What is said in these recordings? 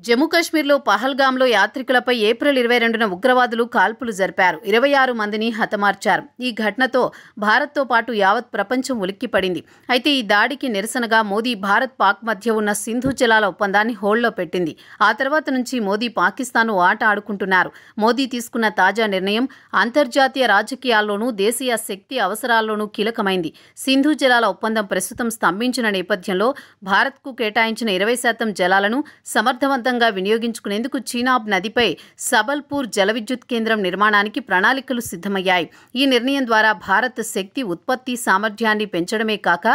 జమ్మూ కాశ్మీర్లో పహల్గామ్లో యాత్రికులపై ఏప్రిల్ 22న ఉగ్రవాదులు కాల్పులు జరిపారు. 26 మందిని హతమార్చారు. ఈ ఘటనతో భారత్తో పాటు యావత్ ప్రపంచం ఉలిక్కిపడింది. అయితే ఈ దాడికి నిరసనగా మోదీ భారత్ పాక్ మధ్య ఉన్న సింధు జలాల ఒప్పందాన్ని హోల్డ్లో పెట్టింది. ఆ తర్వాత నుంచి మోదీ పాకిస్తాన్ను ఆట ఆడుకుంటున్నారు. మోదీ తీసుకున్న తాజా నిర్ణయం అంతర్జాతీయ రాజకీయాల్లోనూ దేశీయ శక్తి అవసరాల్లోనూ కీలకమైంది. సింధు జలాల ఒప్పందం ప్రస్తుతం స్తంభించిన నేపథ్యంలో భారత్కు కేటాయించిన 20% జలాలను సమర్థవంతంగా వినియోగించుకునేందుకు చీనాబ్ నదిపై సబల్పూర్ జల విద్యుత్ కేంద్రం నిర్మాణానికి ప్రణాళికలు సిద్ధమయ్యాయి. ఈ నిర్ణయం ద్వారా భారత్ శక్తి ఉత్పత్తి సామర్థ్యాన్ని పెంచడమే కాక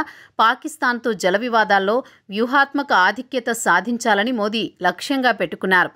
పాకిస్తాన్తో జల వివాదాల్లో వ్యూహాత్మక ఆధిక్యత సాధించాలని మోదీ లక్ష్యంగా పెట్టుకున్నారు.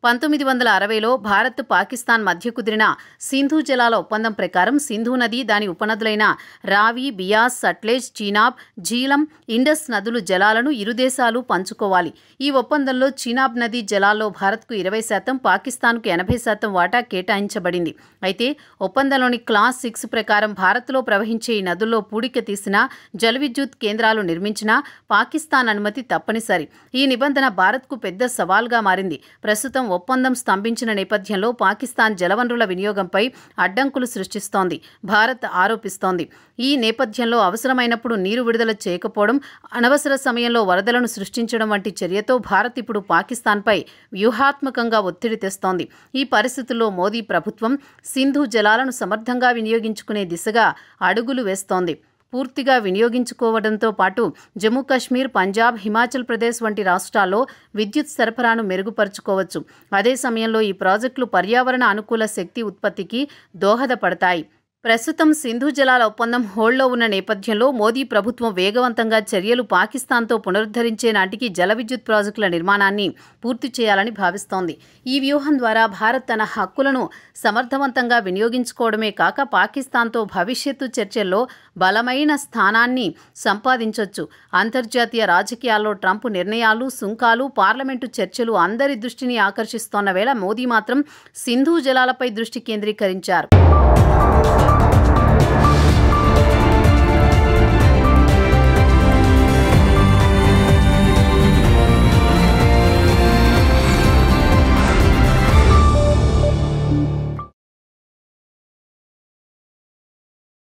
1960లో భారత్ పాకిస్తాన్ మధ్య కుదిరిన సింధు జలాల ఒప్పందం ప్రకారం సింధు నది దాని ఉపనదులైన రావి, బియాస్, సట్లెజ్, చీనాబ్, జీలం, ఇండస్ నదులు జలాలను ఇరు దేశాలు పంచుకోవాలి. ఈ ఒప్పందంలో చీనాబ్ నది జలాల్లో భారత్కు 20%, పాకిస్తాన్కు 80% వాటా కేటాయించబడింది. అయితే ఒప్పందంలోని క్లాస్ 6 ప్రకారం భారత్లో ప్రవహించే ఈ నదుల్లో పూడిక తీసిన జల విద్యుత్ కేంద్రాలు నిర్మించినా పాకిస్తాన్ అనుమతి తప్పనిసరి. ఈ నిబంధన భారత్కు పెద్ద సవాల్గా మారింది. ప్రస్తుతం ఒప్పందం స్తంభించిన నేపథ్యంలో పాకిస్తాన్ జలవనరుల వినియోగంపై అడ్డంకులు సృష్టిస్తోంది. భారత్ ఆరోపిస్తోంది. ఈ నేపథ్యంలో అవసరమైనప్పుడు నీరు విడుదల చేయకపోవడం, అనవసర సమయంలో వరదలను సృష్టించడం వంటి చర్యతో భారత్ ఇప్పుడు పాకిస్తాన్పై వ్యూహాత్మకంగా ఒత్తిడి తెస్తోంది. ఈ పరిస్థితుల్లో మోదీ ప్రభుత్వం సింధు జలాలను సమర్థంగా వినియోగించుకునే దిశగా అడుగులు వేస్తోంది. పూర్తిగా వినియోగించుకోవడంతో పాటు జమ్మూ కాశ్మీర్, పంజాబ్, హిమాచల్ ప్రదేశ్ వంటి రాష్ట్రాల్లో విద్యుత్ సరఫరాను మెరుగుపరుచుకోవచ్చు. అదే సమయంలో ఈ ప్రాజెక్టులు పర్యావరణ అనుకూల శక్తి ఉత్పత్తికి దోహదపడతాయి. ప్రస్తుతం సింధు జలాల ఒప్పందం హోల్డ్లో ఉన్న నేపథ్యంలో మోదీ ప్రభుత్వం వేగవంతంగా చర్యలు పాకిస్తాన్తో పునరుద్ధరించే నాటికి జల విద్యుత్ ప్రాజెక్టుల నిర్మాణాన్ని పూర్తి చేయాలని భావిస్తోంది. ఈ వ్యూహం ద్వారా భారత్ తన హక్కులను సమర్థవంతంగా వినియోగించుకోవడమే కాక పాకిస్తాన్తో భవిష్యత్తు చర్చల్లో బలమైన స్థానాన్ని సంపాదించొచ్చు. అంతర్జాతీయ రాజకీయాల్లో ట్రంప్ నిర్ణయాలు, సుంకాలు, పార్లమెంటు చర్చలు అందరి దృష్టిని ఆకర్షిస్తోన్న వేళ మోదీ మాత్రం సింధు జలాలపై దృష్టి కేంద్రీకరించారు.